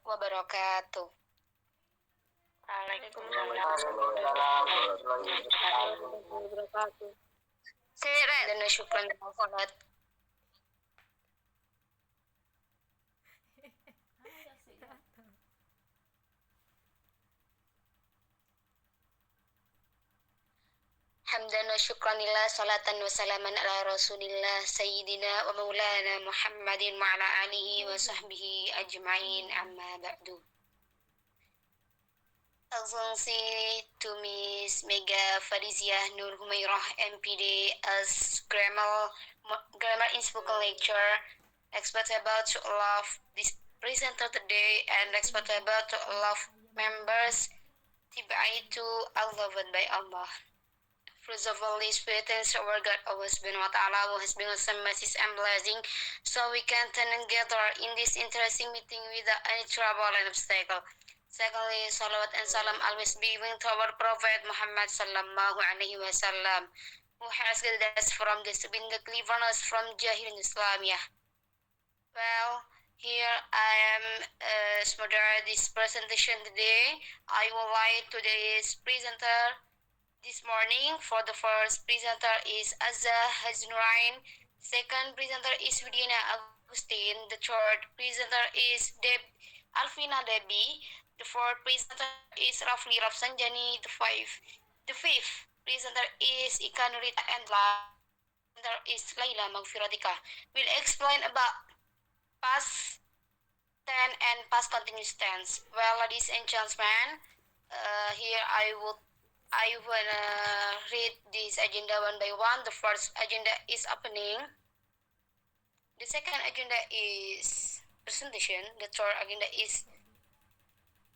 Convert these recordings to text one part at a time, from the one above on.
wabarakatuh. Dan syukran salat. Hamdan wa syukranillah salatan wa salaman ala rasulillah sayyidina wa maulana Muhammadin wa ala alihi wa sahbihi ajma'in amma ba'du. Excellency to Miss Mega Fariziah Nur Humairah MPD as grammar in spoken lecture, expectable to all of this presenter today and expectable to all of members tibaitu loved by Allah. First of all, this thanks to our God, Allah subhanahu wa ta'ala, who has been some message and blessing, so we can turn together in this interesting meeting without any trouble and obstacle. Secondly, salawat and salam always be given to our Prophet Muhammad sallallahu alaihi wasallam, who has guided us from this to bring the deliverance from Jahil Islamiyah. Well, here I am moderating this presentation today. I will like today's presenter. This morning, for the first presenter is Azza Haznurain, second presenter is Widiana Agustin, the third presenter is Alvina Debi, the fourth presenter is Rafli Rafsanjani, the fifth presenter is Ika Nurita, and last presenter is Laila Magfiratika. We'll explain about past tense and past continuous tense. Well, ladies and gentlemen, here I wanna read this agenda one by one. The first agenda is opening. The second agenda is presentation. The third agenda is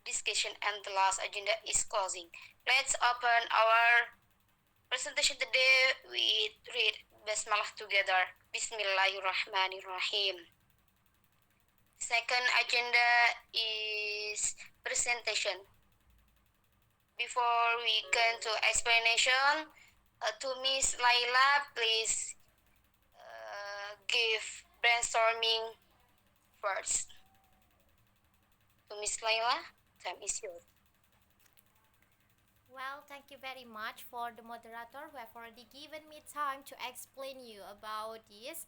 discussion, and the last agenda is closing. Let's open our presentation today. We read Basmalah together. Bismillahirrahmanirrahim. Second agenda is presentation. Before we go to explanation, to Miss Laila, please give brainstorming first. To Miss Laila, time is yours. Well, thank you very much for the moderator who have already given me time to explain you about this.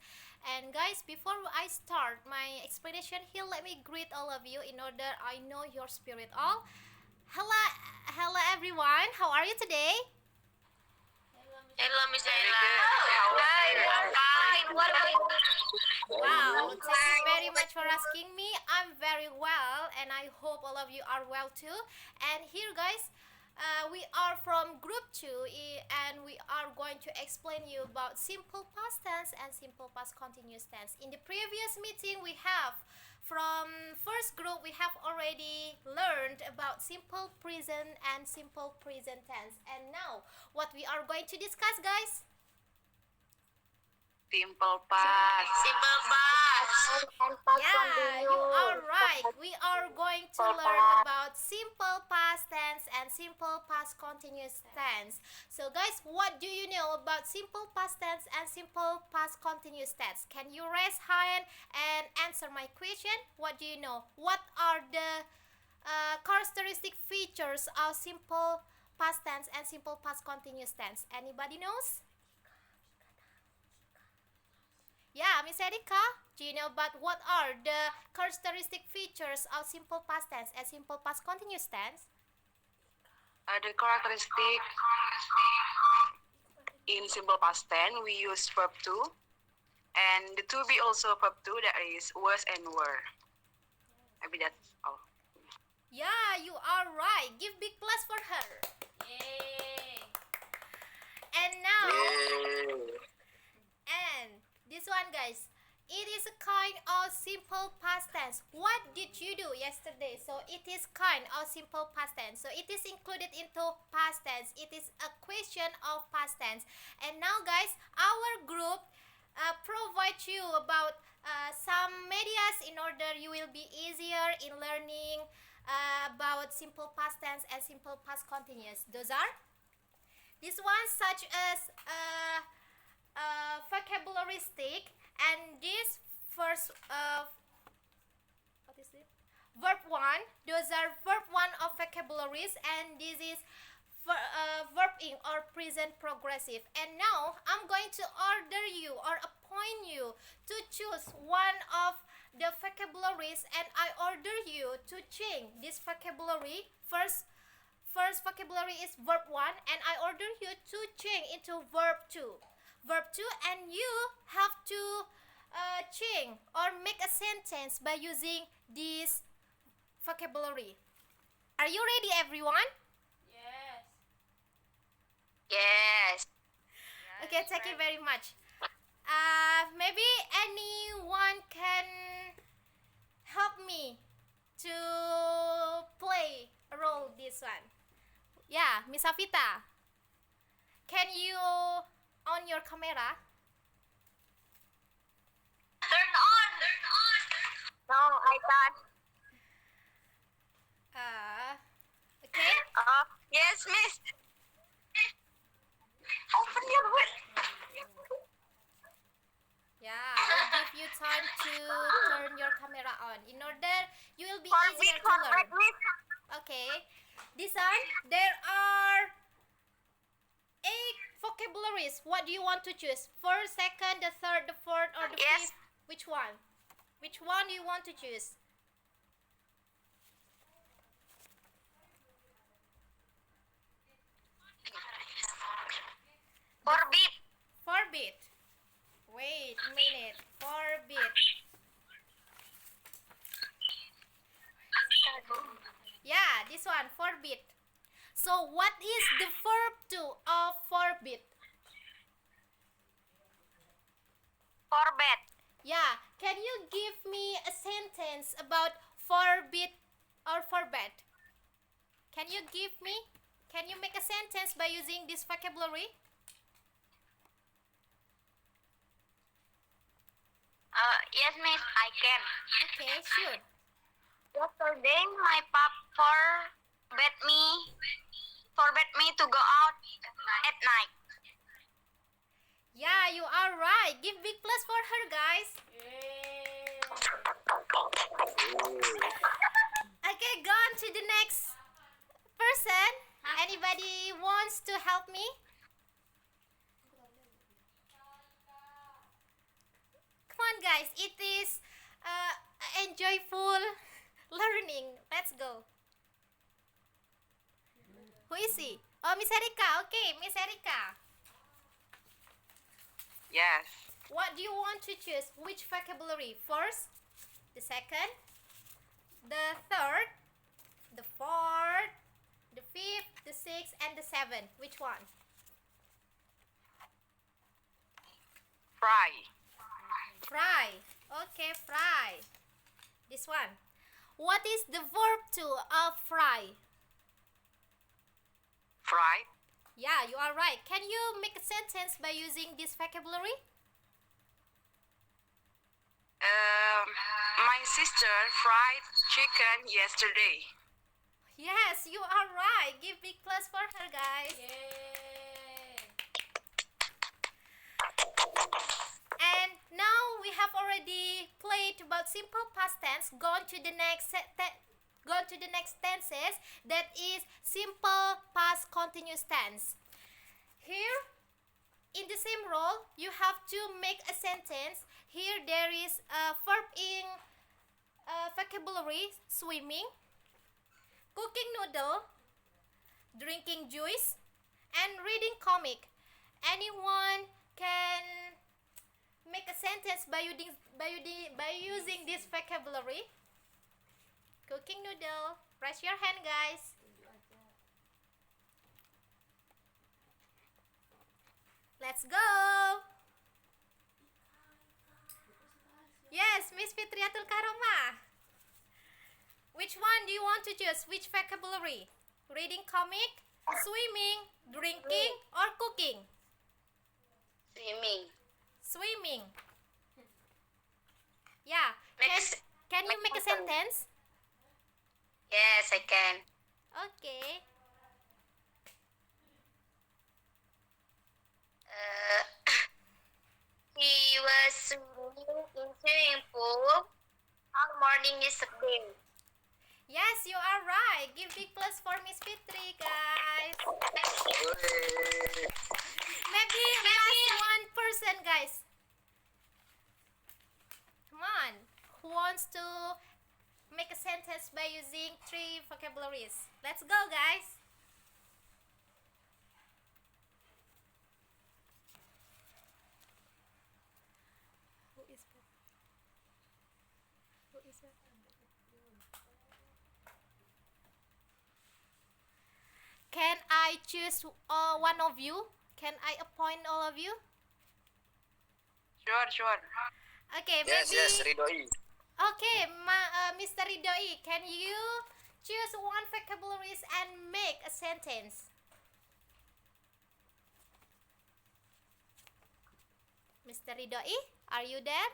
And guys, before I start my explanation here, let me greet all of you in order I know your spirit all. Hello everyone. How are you today? Hello, Miss Laila. Fine. What about you? Wow, thank you very much for asking me. I'm very well, and I hope all of you are well too. And here, guys, we are from group 2, and we are going to explain you about simple past tense and simple past continuous tense. In the previous meeting, we have from first group we have already learned about simple present and simple present tense. And now, what we are going to discuss, guys? Simple past. Simple past. Yeah, you are right. We are going to learn about simple past tense and simple past continuous tense. So guys, what do you know about simple past tense and simple past continuous tense? Can you raise hand and answer my question? What do you know? What are the characteristic features of simple past tense and simple past continuous tense? Anybody knows? Yeah, Miss Erika, do you know about what are the characteristic features of simple past tense and simple past continuous tense? The characteristic in simple past tense, we use verb to, and the to be also verb to, that is was and were. Maybe that's all. Yeah, you are right. Give big plus for her. Yay! And now, and this one, guys, it is a kind of simple past tense. What did you do yesterday? So it is kind of simple past tense. So it is included into past tense. It is a question of past tense. And now, guys, our group provide you about some medias in order you will be easier in learning about simple past tense and simple past continuous. Those are this one, such as vocabulary stick, and this first what is it? verb 1. Those are verb 1 of vocabularies, and this is verb ing or present progressive. And now I'm going to order you or appoint you to choose one of the vocabularies, and I order you to change this vocabulary. First vocabulary is verb 1, and I order you to change into verb 2. Verb 2, and you have to change or make a sentence by using this vocabulary. Are you ready, everyone? Yes. Okay, thank you very much. Maybe anyone can help me to play a role this one. Yeah, Miss Afita, can you on your camera? Turn on. No, I can't. Okay. Yes, miss. Open your window. Yeah, I'll give you time to turn your camera on. In order, you will be easier to learn. Okay. This one, there are 8 vocabularies. What do you want to choose? First, second, the third, the fourth, or the Yes. fifth? Which one? Which one do you want to choose? Forbid. Forbid. Wait a minute. Forbid. Yeah, this one, forbid. So what is the verb to of forbid? Forbid. Yeah, can you give me a sentence about forbid or forbid? Can you give me? Can you make a sentence by using this vocabulary? Yes, miss, I can. Okay, sure. Yesterday, my pop forbid me to go out at night. Yeah, you are right. Give big plus for her, guys. Okay, go on to the next person. Anybody wants to help me? Come on, guys. It is enjoyable learning. Let's go. Who is he? Oh, Miss Erika. Okay, Miss Erika. Yes. What do you want to choose? Which vocabulary? First, the second, the third, the fourth, the fifth, the sixth, and the seventh. Which one? Fry. Fry. Okay, fry. This one. What is the verb to of fry? Fried. Yeah, you are right. Can you make a sentence by using this vocabulary? My sister fried chicken yesterday. Yes, you are right. Give big plus for her, guys. And now we have already played about simple past tense. Go on to the next tenses. That is simple past continuous tense. Here, in the same role, you have to make a sentence. Here there is a verb in vocabulary: swimming, cooking noodle, drinking juice, and reading comic. Anyone can make a sentence by using this vocabulary. Cooking noodle. Raise your hand, guys. Let's go. Yes, Miss Fitriatul Karoma. Which one do you want to choose? Which vocabulary? Reading comic, swimming, drinking, or cooking? Swimming. Swimming. Yeah. Next. Can you make a sentence? Yes, I can. Okay. He was swimming in swimming pool all morning yesterday. Yes, you are right. Give big plus for Miss Fitri, guys. Maybe last one person, guys. Come on. Who wants to make a sentence by using 3 vocabularies? Let's go, guys. Who is that? Who is that? Can I choose one of you? Can I appoint all of you? Sure. Okay, Yes, maybe. yes, Ridhoi. Okay, Mr. Ridhoi, can you choose one vocabularies and make a sentence? Mr. Ridhoi, are you there?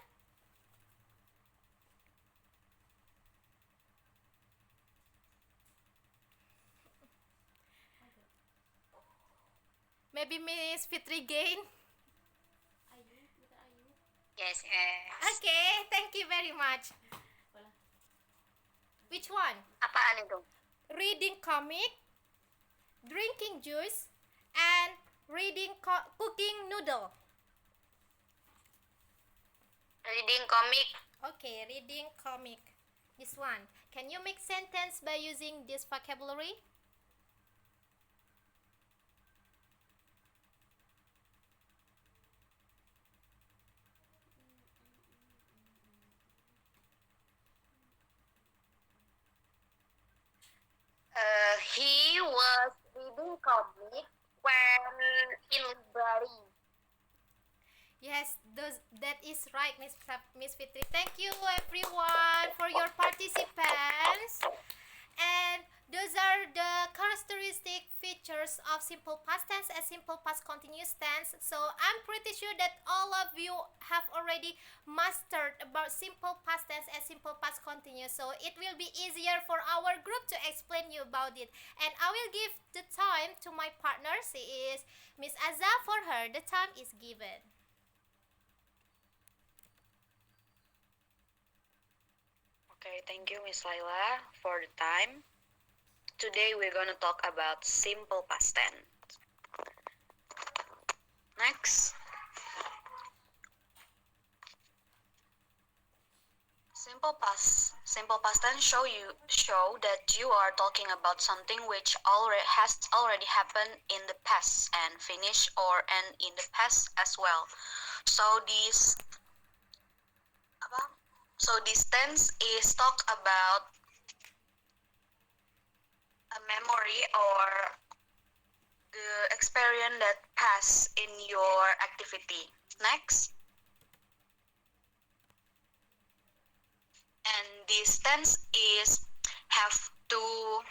Maybe Miss Fitri gain. Yes. Okay, thank you very much. Which one? Apaan itu? Reading comic, drinking juice, and reading cooking noodle. Reading comic. Okay, reading comic. This one. Can you make sentence by using this vocabulary? He was reading comic when in library. Yes, that is right, Miss Fitri. Thank you, everyone, for your participants. And those are the characteristic features of simple past tense and simple past continuous tense. So I'm pretty sure that all of you have already mastered about simple past tense and simple past continuous. So it will be easier for our group to explain you about it. And I will give the time to my partner. She is Miss Azza. For her, the time is given. Okay, thank you, Miss Laila, for the time. Today we're gonna talk about simple past tense. Next. Simple past tense show that you are talking about something which has already happened in the past and finished or and in the past as well. So this tense is talk about a memory or the experience that passed in your activity. Next. And this tense have two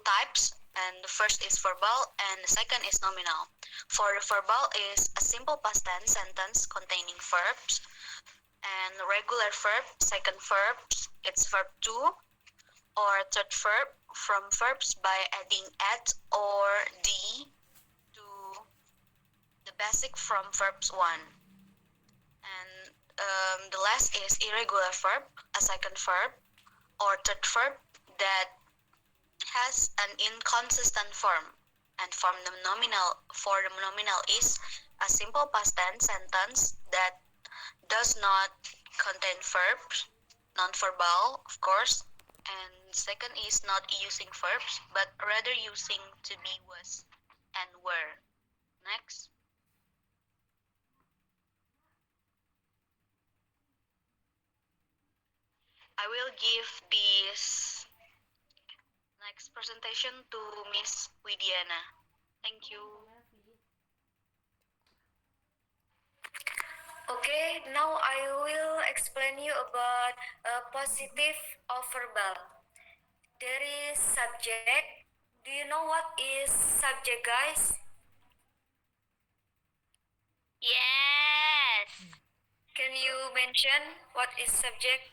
types, and the first is verbal and the second is nominal. For the verbal is a simple past tense sentence containing verbs, and regular verb, second verb, it's verb 2, or third verb from verbs by adding at or d to the basic from verbs 1. And the last is irregular verb, a second verb or third verb that has an inconsistent form. And for the nominal is a simple past tense sentence that does not contain verbs, non-verbal, of course. And second is not using verbs, but rather using to be, was, and were. Next. I will give this next presentation to Miss Widiana. Thank you. Okay, now I will explain you about positive of verbal. There is subject. Do you know what is subject, guys? Yes. Can you mention what is subject?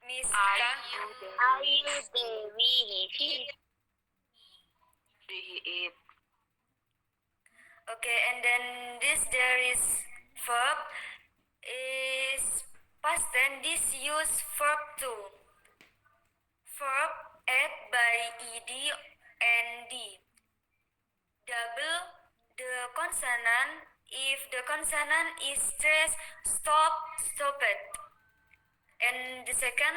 Miss Ika? Ayu Dewi he. It. Okay, and then there is verb is past past tense, this use verb too. Verb add by ed and d. Double the consonant. If the consonant is stressed, stop it. And the second,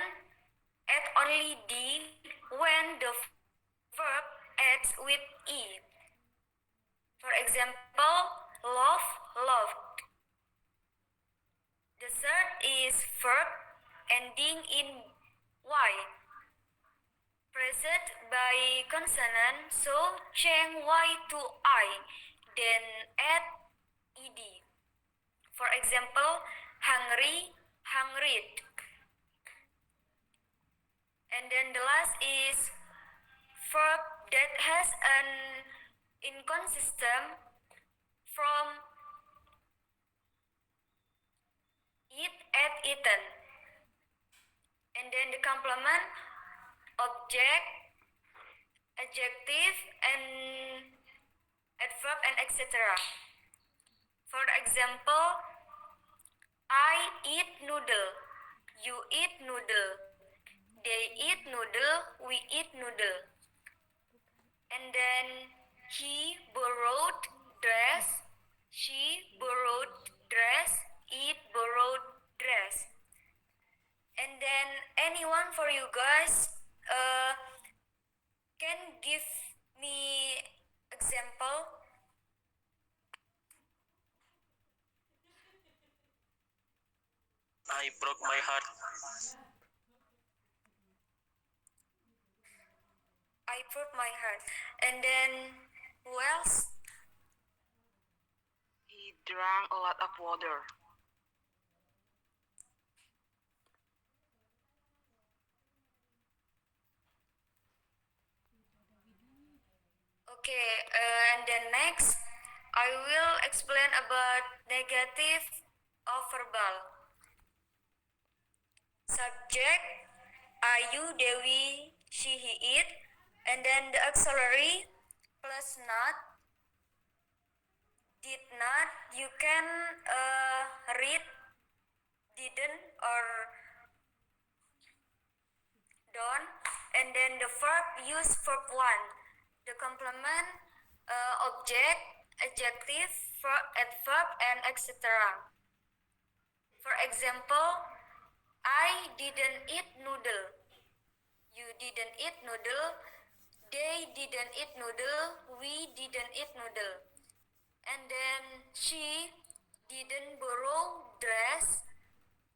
add only d when the verb adds with e. For example, love, loved. The third is verb ending in y, preceded by consonant, so change y to I, then add ed. For example, hungry, hungried. And then the last is verb that has an inconsistent from eat at eaten. And then the complement, object, adjective, and adverb, and etc. For example, I eat noodle, you eat noodle, they eat noodle, we eat noodle. And then he borrowed dress, she borrowed dress, it borrowed dress. And then anyone for you guys can give me example? I broke my heart. I broke my heart. And then who else? He drank a lot of water. Okay, and then next, I will explain about negative of verbal. Subject, Ayu, Dewi, she, he, it. And then the auxiliary plus not, did not. You can read didn't or don't. And then the verb, use verb 1. The complement, object, adjective, verb, adverb, and etc. For example, I didn't eat noodle. You didn't eat noodle. They didn't eat noodle. We didn't eat noodle. And then she didn't borrow dress.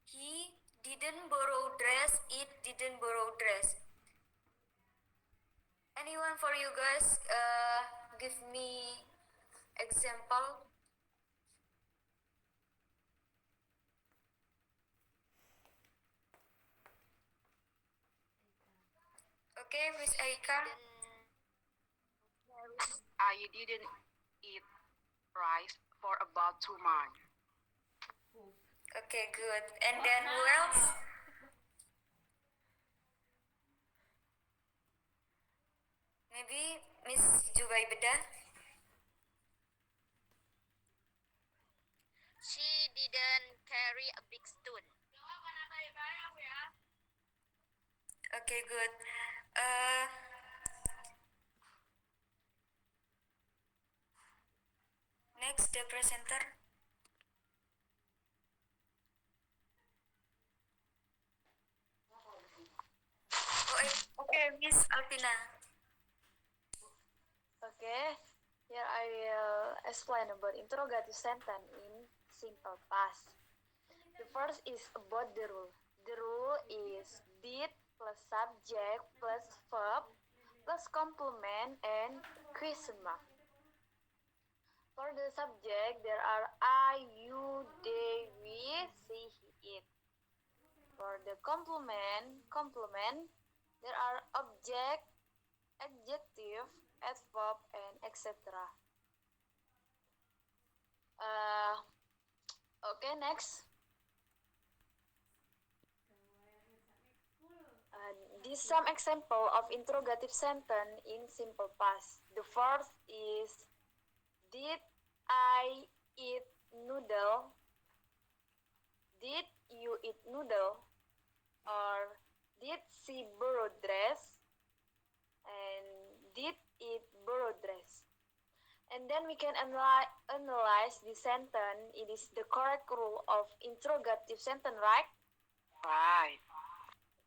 He didn't borrow dress. It didn't borrow dress. Anyone for you guys give me example? Okay, Miss Aika. I didn't eat rice for about 2 months. Okay, good. And then who else? Maybe Miss Jubaibeda. She didn't carry a big stone. Okay, good. Next, the presenter. Okay, Miss Alpina. Okay, here I will explain about interrogative sentence in simple past. The first is about the rule. The rule is did plus subject plus verb plus complement and question mark. For the subject, there are I, you, they, we, she, he, it. For the complement, there are object, adjective, adverb, and etc. Okay, next. This some example of interrogative sentence in simple past. The first is, did I eat noodle? Did you eat noodle? then we can analyze the sentence. It is the correct rule of interrogative sentence, right? Right.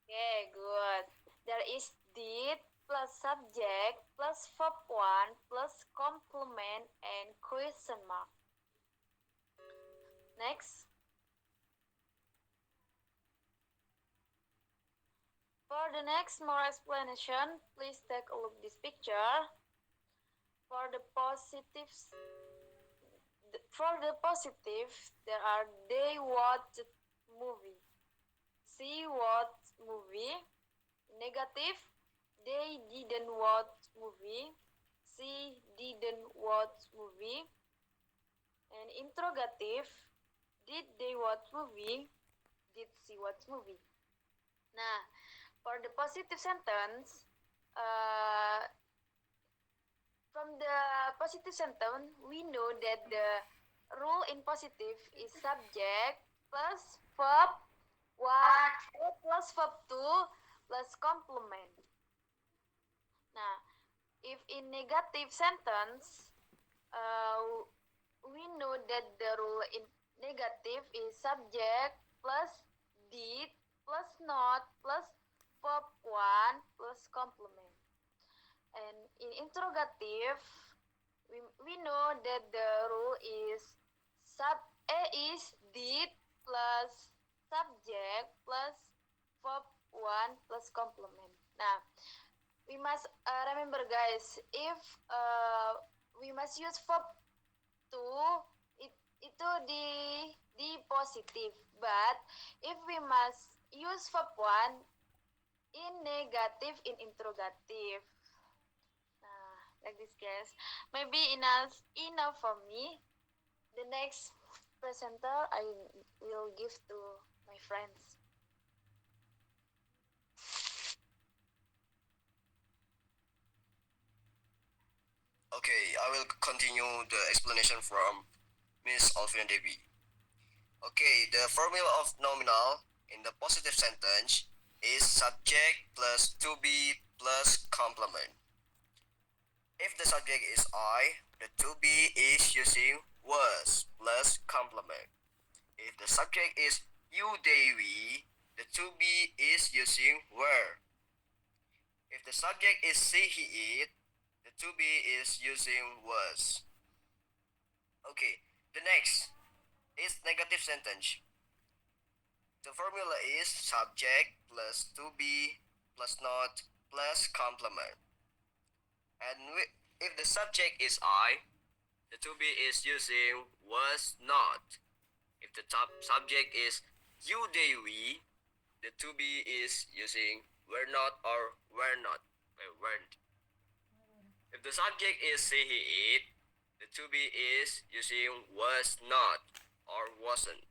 Okay, good. There is did plus subject plus verb 1 plus complement and question mark. Next. For the next more explanation, please take a look this picture. For the positives, there are they watched movie. She watched movie. Negative, they didn't watch movie. She didn't watch movie. And interrogative, did they watch movie? Did she watch movie? Nah, for the positive sentence, from the positive sentence, we know that the rule in positive is subject plus verb 1 plus verb 2 plus complement. Nah, if in negative sentence, we know that the rule in negative is subject plus did plus not plus verb 1 plus complement. And in interrogative, we know that the rule is did plus subject plus verb 1 plus complement. Nah, we must remember guys, if we must use verb 2, itu di positif, but if we must use verb 1 in negative in interrogative. Nah, like this guys. Maybe enough for me. The next presenter I will give to my friends. Okay, I will continue the explanation from Miss Alvina Devi. Okay, the formula of nominal in the positive sentence is subject plus to be plus complement. If the subject is I, the to be is using was plus complement. If the subject is you, they, we, the to be is using were. If the subject is she, he, it, the to be is using was. Okay, the next is negative sentence. The formula is subject plus to be plus not plus complement. And if the subject is I, the to be is using was not. If the top subject is you, they, we, the to be is using were not or were not, weren't. If the subject is she, he, it, the to be is using was not or wasn't.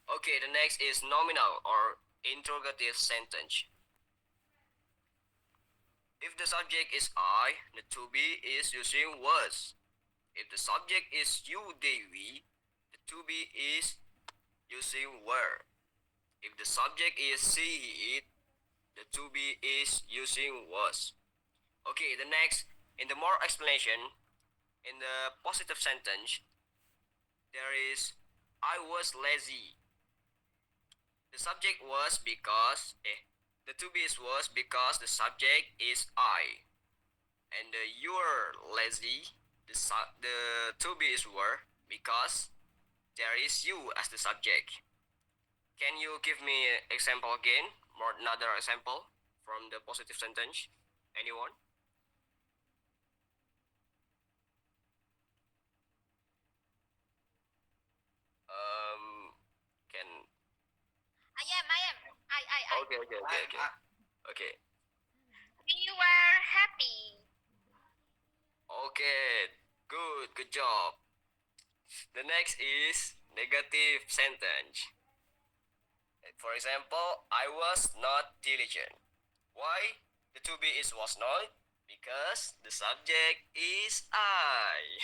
Okay, the next is nominal or interrogative sentence. If the subject is I, the to be is using was. If the subject is you, they, we, the to be is using were. If the subject is she, he, it, the to be is using was. Okay, the next, in the more explanation, in the positive sentence, there is I was lazy. The subject was because, the to be is was because the subject is I. And the you're lazy, the to be is were because there is you as the subject. Can you give me an example again? Another example from the positive sentence? Anyone? Can I am. okay. Okay. We were happy. Okay. Good job. The next is negative sentence. For example, I was not diligent. Why? The to be is was not because the subject is I.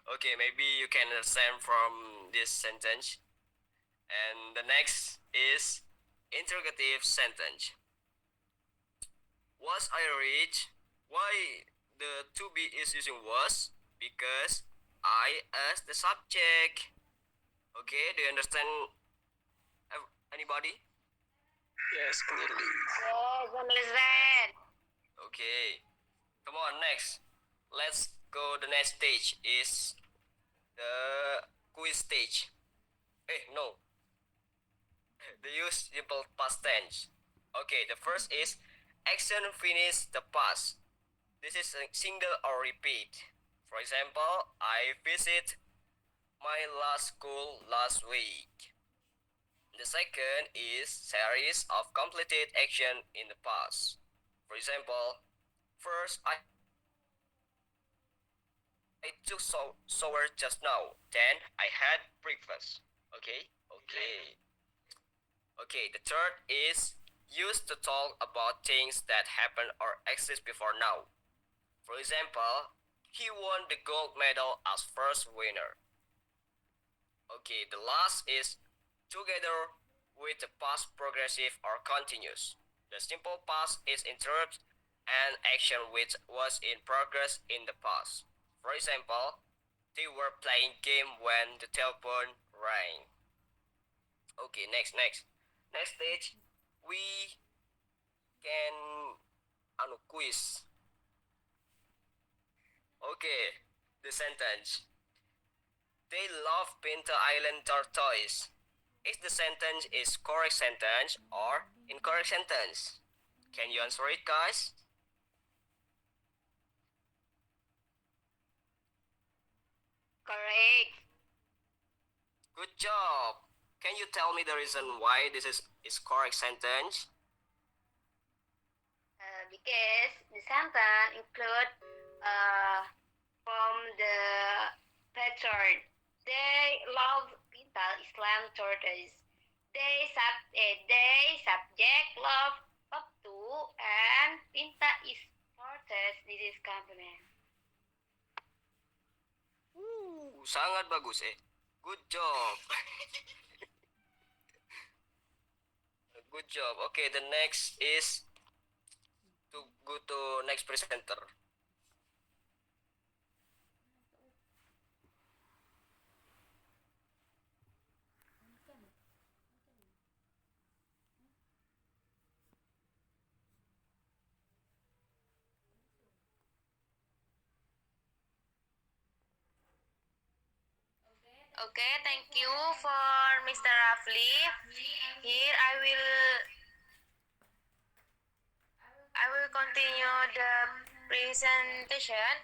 Okay, maybe you can understand from this sentence. And the next is interrogative sentence. Was I rich? Why the to be is using was because I as the subject. Okay, do you understand anybody? Yes, clearly. Yes, understand. Okay, come on, next. Let's go. The next stage is the quiz stage. No, the use simple past tense. Okay, the first is action finish the past. This is a single or repeat. For example, I visit my last school last week. The second is series of completed action in the past. For example, first I took shower just now. Then I had breakfast. Okay? Okay. Okay, the third is used to talk about things that happened or exist before now. For example, he won the gold medal as first winner. Okay, the last is together with the past progressive or continuous. The simple past is interrupt an action which was in progress in the past. For example, they were playing game when the telephone rang. Okay, next. Next stage, we can quiz. Okay, the sentence. They love Pinta Island tortoise. Is the sentence is correct sentence or incorrect sentence? Can you answer it, guys? Correct. Good job. Can you tell me the reason why this is correct sentence? Because the sentence include from the pattern. They love Pinta Island tortoise. They subject love up to and Pinta is tortoise. This is complement. Sangat bagus Good job. Good job. Okay, the next is to go to next presenter. Okay, thank you for Mr. Rafli. Here I will continue the presentation.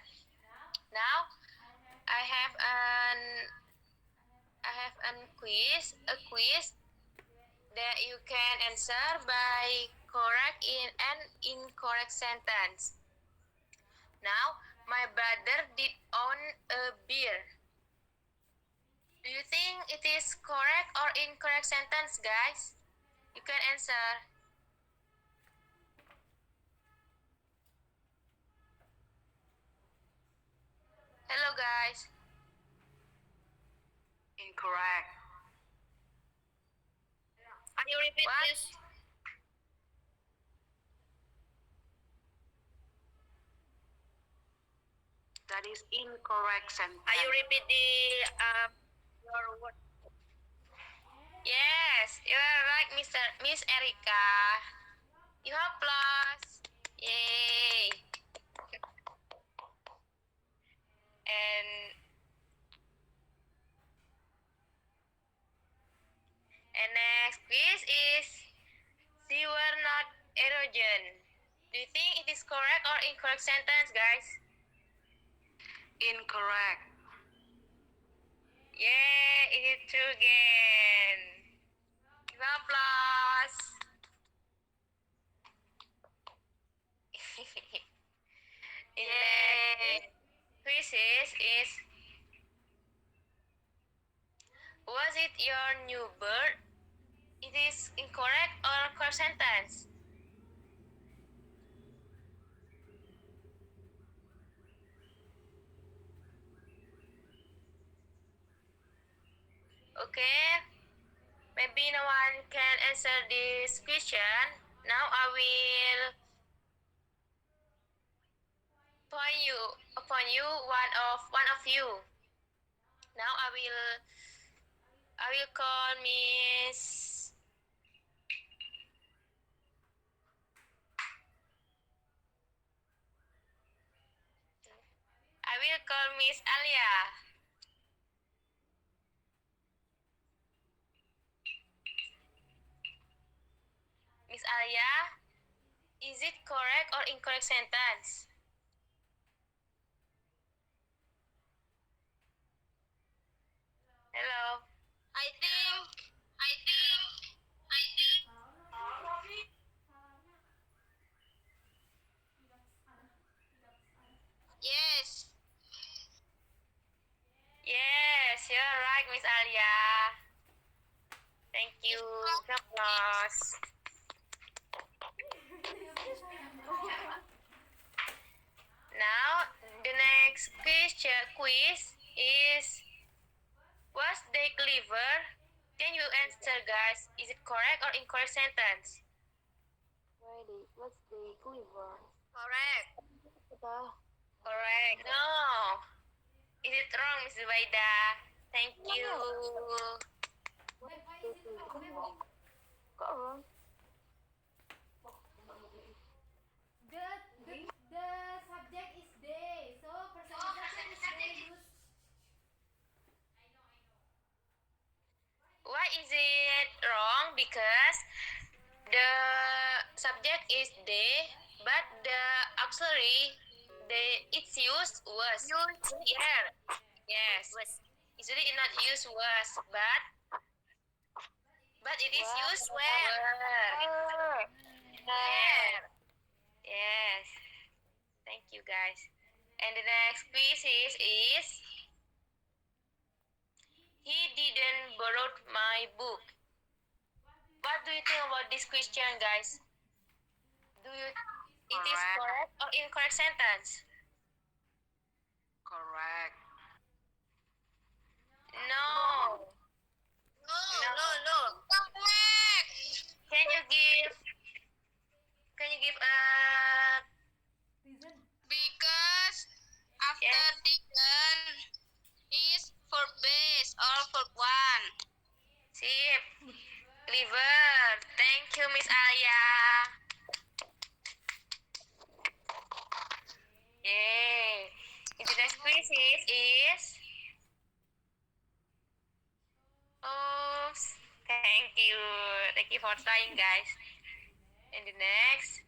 Now I have a quiz that you can answer by correct and incorrect sentence. Now, my brother did own a beer. Do you think it is correct or incorrect sentence, guys? You can answer. Hello, guys. Incorrect. Can you repeat this? That is incorrect sentence. Can you repeat the your word? Yes, you are right, Miss Erika. You have plus. Yay. And next quiz is they were not erogen. Do you think it is correct or incorrect sentence, guys? Incorrect. Yeah, it is true again. Give applause. Yay. Quizzes is was it your new bird? It is incorrect or correct sentence? Okay, maybe no one can answer this question. Now I will upon you one of you. Now I will call Miss. I will call Miss Alia. Miss Alia, is it correct or incorrect sentence? Hello. I think. Yes. Yes, you're right, Miss Alia. Thank you. Applause. Now, the next quiz is, was they clever? Can you answer, guys? Is it correct or incorrect sentence? Ready? What's the cleaver? Correct. Kita Correct. No. Is it wrong, Miss Zubaida? Thank you. kok wrong? The subject is they. So personification is they use. Why is it wrong? Because the subject is they, but the auxiliary it's used was. Here. Yes. Usually it not used was, but it is used where. Where. Yes. Thank you, guys. And the next quiz is he didn't borrow my book. What do you think about this question, guys? It is correct or incorrect sentence? Correct. No. No. Correct. Can you give a Reason. because after didn't is for base or for one. Sip. Clever. Thank you, Miss Alia. Yay. The next quiz is oops. Thank you. Thank you for trying, guys. And the next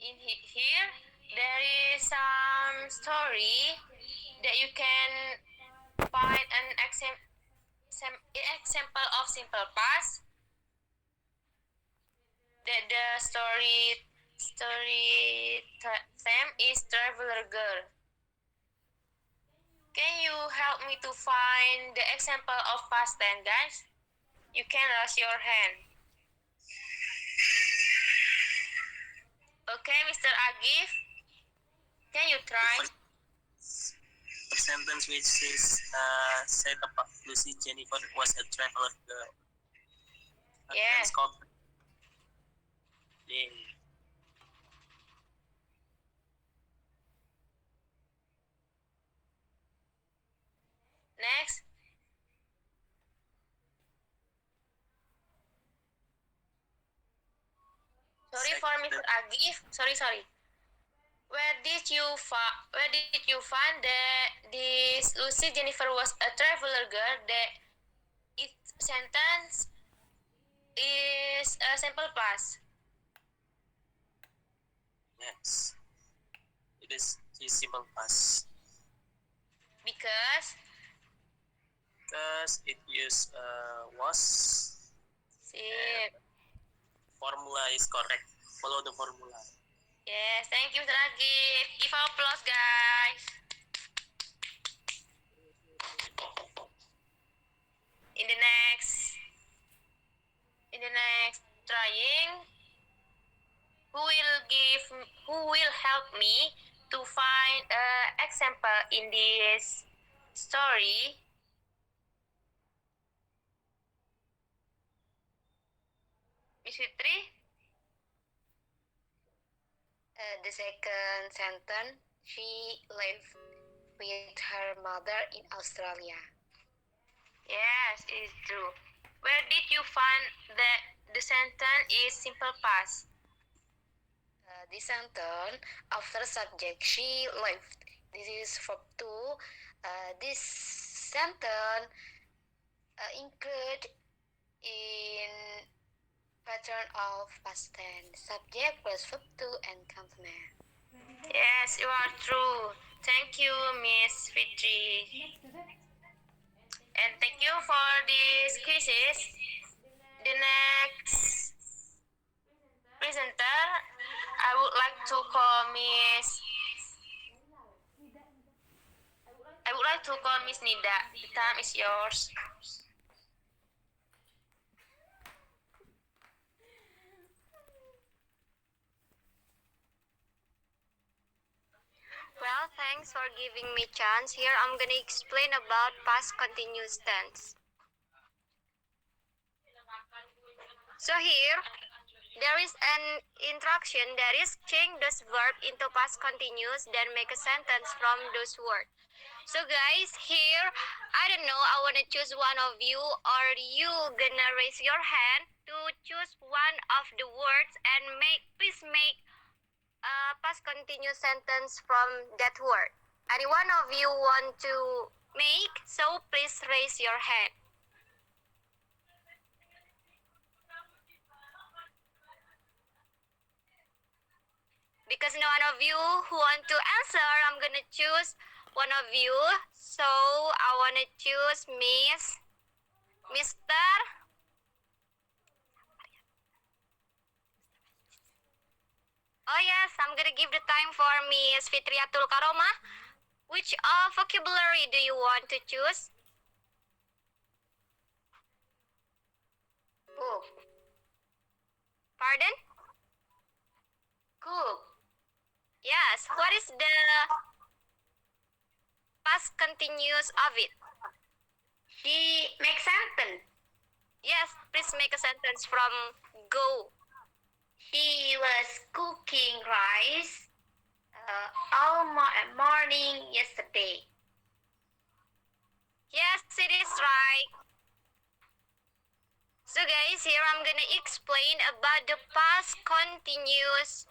here there is some story that you can find an example of simple past. That the story theme is Traveler Girl. Can you help me to find the example of past tense, guys? You can raise your hand. Okay, Mr. Agif, can you try? The sentence which is said about Lucy Jennifer was a traveler girl. Yes. Yeah. Next. Sorry for Mr. Agif. Sorry. Where did you find that this Lucy Jennifer was a traveler girl? That its sentence is a simple past. Yes. It is simple past. Because it use was. sip. Formula is correct. Follow the formula. Yes, thank you, Mr. Agif. Give applause, guys. In the next trying, who will help me to find an example in this story? Miss Fitri? The second sentence, she lived with her mother in Australia. Yes, it is true. Where did you find that the sentence is simple past? This sentence, after subject, she lived. This is verb 2. This sentence include in pattern of past tense, subject plus verb 2 and complement. Yes, you are true. Thank you, Miss Fitri. And thank you for these quizzes. The next presenter, I would like to call Miss Nida. The time is yours. Well, thanks for giving me chance. Here I'm gonna explain about past continuous tense. So here, there is an instruction that is change those verb into past continuous, then make a sentence from those words. So guys, here, I don't know, I wanna choose one of you, or you gonna raise your hand to choose one of the words and please make a past continuous sentence from that word. Any one of you want to make, so please raise your hand. Because no one of you who want to answer, I'm gonna choose one of you. So I wanna choose Mr. Oh yes, I'm gonna give the time for Miss Fitriatul Karomah. Which vocabulary do you want to choose? Cook. Pardon? Cook. Yes, what is the past continuous of it? She makes sentence. Yes, please make a sentence from go. She was cooking rice all morning yesterday. Yes, it is right. So guys, here I'm gonna explain about the past continuous.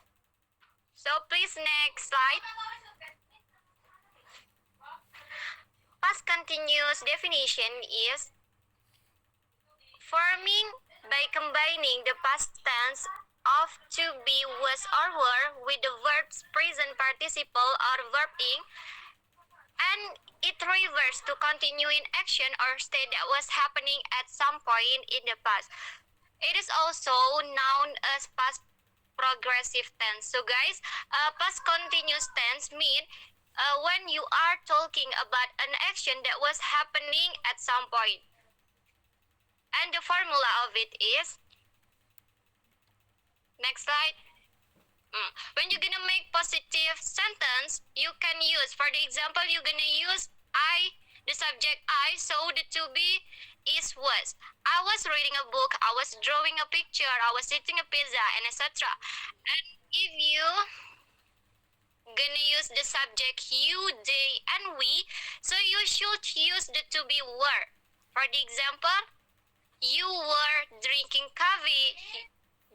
So please next slide. Past continuous definition is forming by combining the past tense of to be, was, or were with the verbs present participle or verb ing, and it refers to continuing action or state that was happening at some point in the past. It is also known as past progressive tense. So guys, past continuous tense mean when you are talking about an action that was happening at some point. And the formula of it is, next slide. When you're gonna make positive sentence, you can use, for the example, you're gonna use I, the subject I, so the to be is was. I was reading a book, I was drawing a picture, I was eating a pizza, and etc. And if you gonna use the subject you, they, and we, so you should use the to be were. For the example, you were drinking coffee,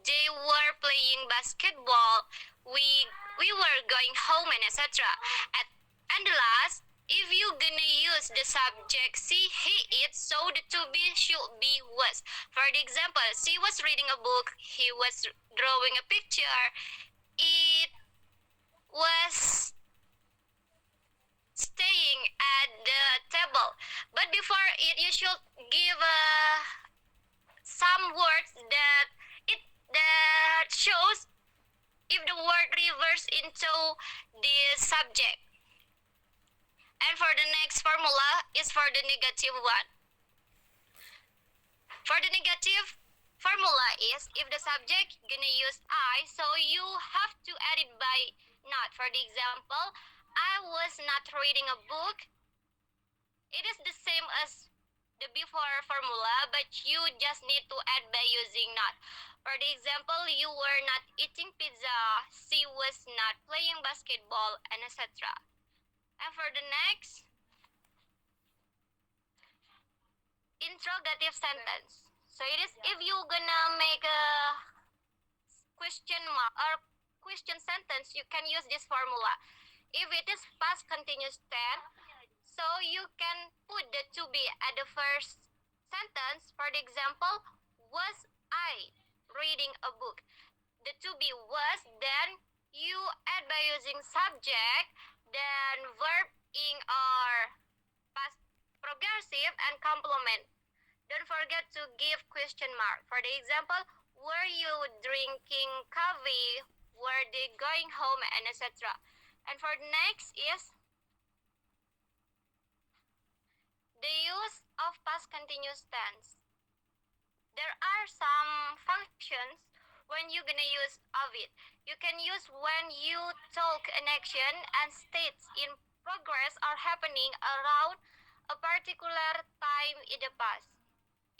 they were playing basketball, we were going home, and etc. And the last, if you gonna use the subject she, he, it, so the to be should be was. For the example, she was reading a book, he was drawing a picture, it was staying at the table. But before it, you should give some words that shows if the word reverse into the subject. And for the next formula is for the negative one. For the negative formula is if the subject gonna use I, so you have to add it by not. For the example, I was not reading a book. It is the same as the before formula, but you just need to add by using not. For the example, you were not eating pizza, she was not playing basketball, and etc. And for the next, interrogative sentence. So it is if you gonna make a question mark or question sentence, you can use this formula. If it is past continuous tense, so you can put the to be at the first sentence. For the example, was I reading a book? The to be was, then you add by using subject, then verb ing or past progressive and complement. Don't forget to give question mark. For the example, were you drinking coffee? Were they going home? And etc. And for the next is the use of past continuous tense. There are some functions when you're gonna use of it. You can use when you talk an action and states in progress or happening around a particular time in the past.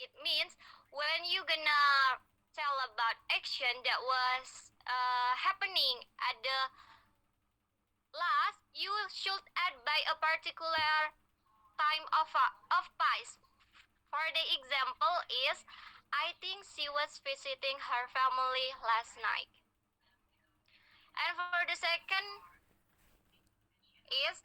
It means when you're gonna tell about action that was happening at the last, you should add by a particular time of past. For the example is, I think she was visiting her family last night. And for the second is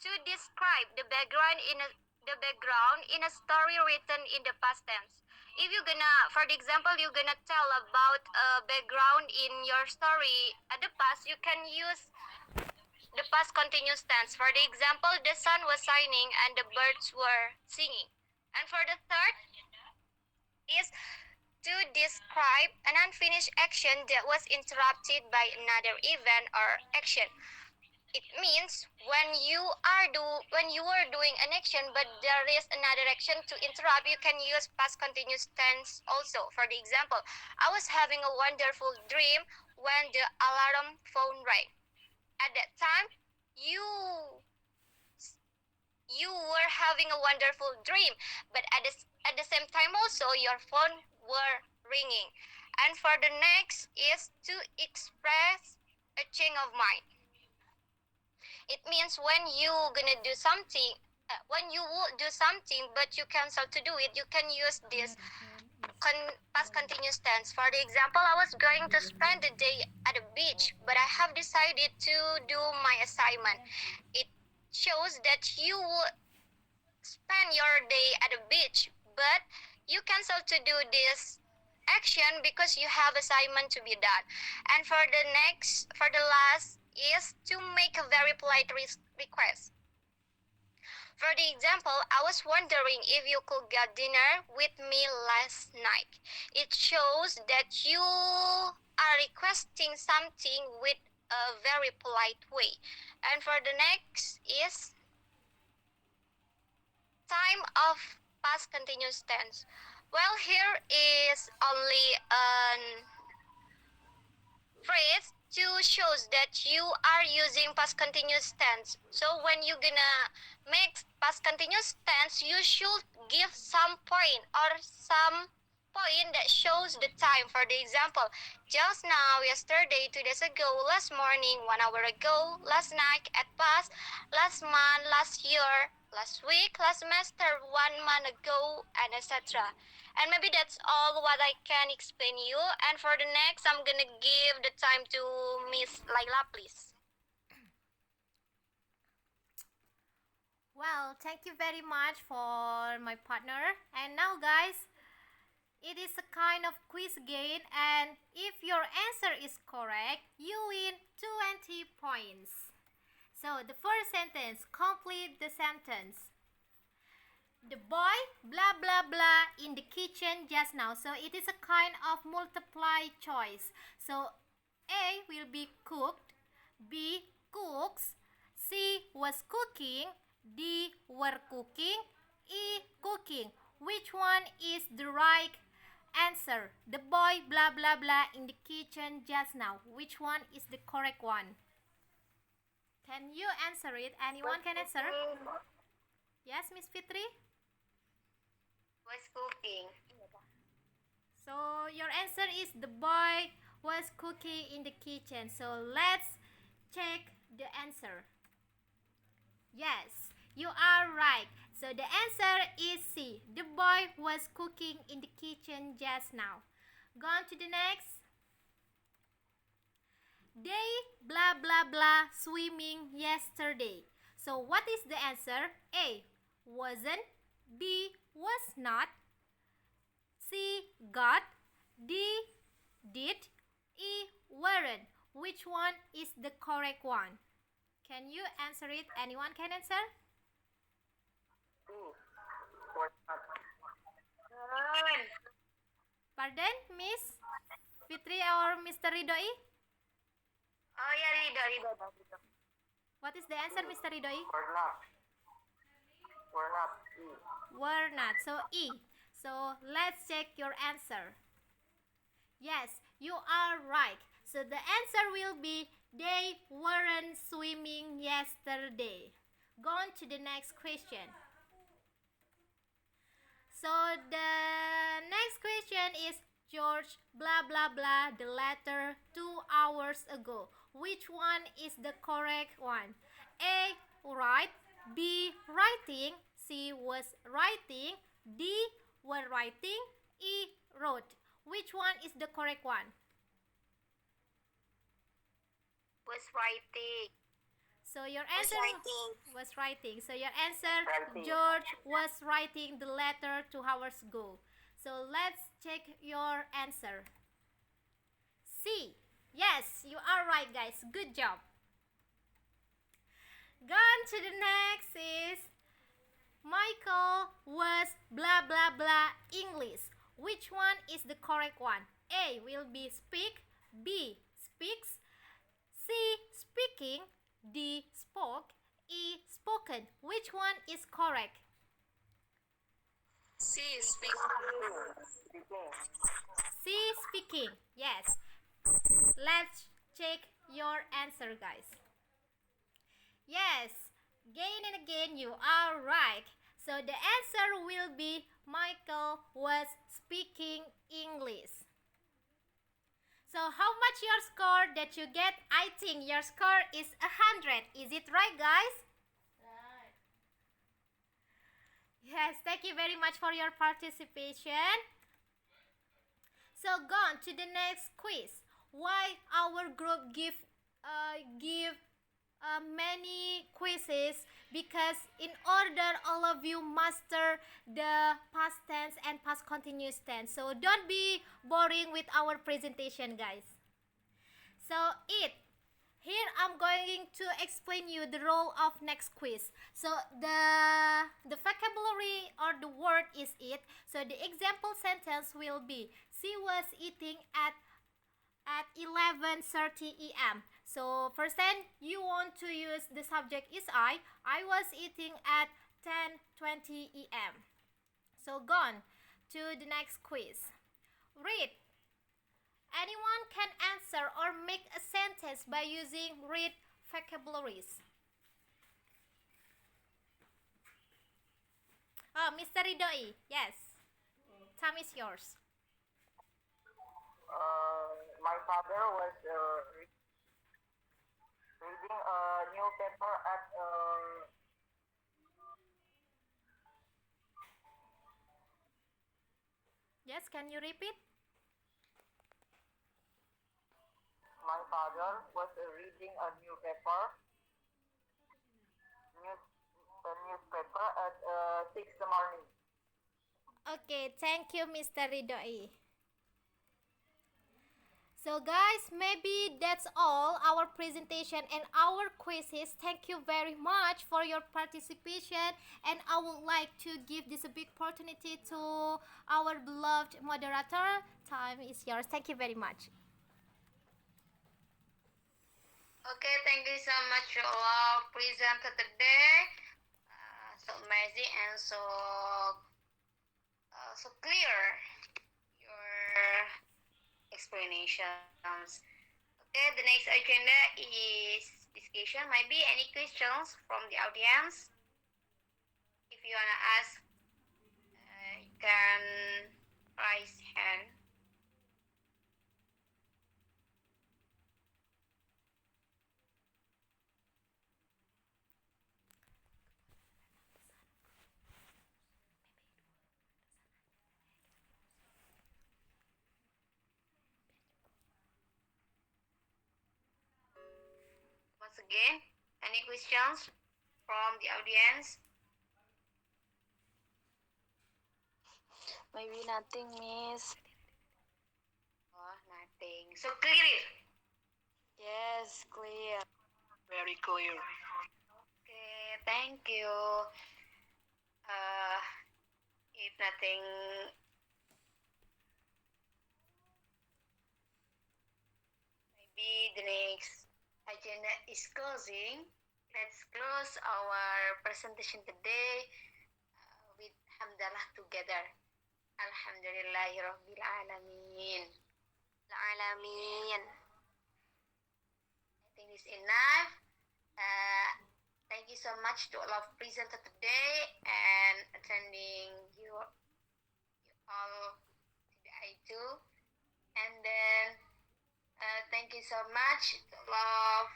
to describe the background in a story written in the past tense. If you're gonna, for the example, you're gonna tell about a background in your story at the past, you can use the past continuous tense. For the example, the sun was shining and the birds were singing. And for the third is to describe an unfinished action that was interrupted by another event or action. It means when you are doing an action but there is another action to interrupt, you can use past continuous tense also. For the example, I was having a wonderful dream when the alarm phone rang. At that time, you were having a wonderful dream, but at the same time also your phone were ringing. And for the next is to express a change of mind. It means when you gonna do something, when you would do something but you cancel to do it, you can use this past continuous tense. For the example, I was going to spend the day at the beach, but I have decided to do my assignment. It shows that you would spend your day at the beach, but you cancel to do this action because you have assignment to be done. And for the last is to make a very polite request. For the example, I was wondering if you could get dinner with me last night. It shows that you are requesting something with a very polite way. And for the next is time of past continuous tense. Well, here is only an phrase to shows that you are using past continuous tense. So when you're gonna make past continuous tense, you should give some point or some point that shows the time. For the example, just now, yesterday, 2 days ago, last morning, 1 hour ago, last night, at past, last month, last year, last week, last semester, 1 month ago, and etc. And maybe that's all what I can explain you. And for the next, I'm gonna give the time to Miss Laila, please. Well, thank you very much for my partner. And now, guys, it is a kind of quiz game, and if your answer is correct, you win 20 points. So the first sentence, complete the sentence. The boy blah blah blah in the kitchen just now. So it is a kind of multiply choice. So A will be cooked, B cooks, C was cooking, D were cooking, E cooking. Which one is the right answer? The boy blah blah blah in the kitchen just now. Which one is the correct one? Can you answer it? Anyone can answer? Yes, Miss Fitri? Was cooking. So your answer is the boy was cooking in the kitchen. So let's check the answer. Yes, you are right. So the answer is C. The boy was cooking in the kitchen just now. Go on to the next. They blah blah blah swimming yesterday. So what is the answer? A. Wasn't. B. Was not. C. Got. D. Did. E. Weren't. Which one is the correct one? Can you answer it? Anyone can answer? Pardon, Miss Fitri or Mr. Ridoi? Oh yeah, Rido. What is the answer, Mr. Ridoi? Were not. Were not. So E. So let's check your answer. Yes, you are right. So the answer will be they weren't swimming yesterday. Go on to the next question. So the next question is George blah blah blah the letter 2 hours ago. Which one is the correct one? A. Write. B. Writing. C. Was writing. D. Were writing. E. Wrote. Which one is the correct one? Was writing. So your answer was writing. So your answer, Writing. George was writing the letter 2 hours ago. So let's check your answer. C. Yes, you are right, guys. Good job. Gone to the next is Michael was blah blah blah English. Which one is the correct one? A will be speak. B. Speaks. C. Speaking. D. Spoke. E. Spoken. Which one is correct? C. Speaking. C. Speaking. Yes. Let's check your answer, guys. Yes. Again and again, you are right. So the answer will be Michael was speaking English. So how much your score that you get? I think your score is 100. Is it right, guys? Right. Yes, thank you very much for your participation. So go on to the next quiz. Why our group give many quizzes? Because in order all of you master the past tense and past continuous tense. So don't be boring with our presentation, guys. So here I'm going to explain you the role of next quiz. So the vocabulary or the word is it. So the example sentence will be she was eating at 11:30 a.m. So first then you want to use the subject is I was eating at 10:20 a.m. So gone to the next quiz. Read. Anyone can answer or make a sentence by using read vocabularies. Oh, Mr. Ridoi, yes. Time is yours. My father was reading a newspaper at Yes, can you repeat? my father was reading a newspaper at 6 the morning. Okay, thank you, Mr. Ridoi. So guys, maybe that's all our presentation and our quizzes. Thank you very much for your participation, and I would like to give this a big opportunity to our beloved moderator. Time is yours. Thank you very much. Okay, thank you so much for our presenter today. So amazing and so clear your explanations. Okay, the next agenda is discussion. Maybe any questions from the audience? If you wanna ask, you can raise hand. again. Any questions from the audience? Maybe nothing, Miss. Oh, nothing. So clear. Yes, clear. Very clear. Okay, thank you. If nothing, maybe the next agenda is closing. Let's close our presentation today with hamdalah together. Alhamdulillahirabbil alamin. Alamin. I think it's enough. Thank you so much to all of presenter today and attending you all today too. And then thank you so much to all of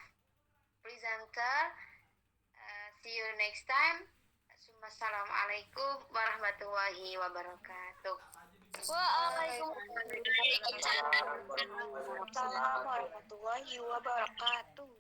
presenter. See you next time. Assalamualaikum warahmatullahi wabarakatuh. Waalaikumsalam warahmatullahi wabarakatuh.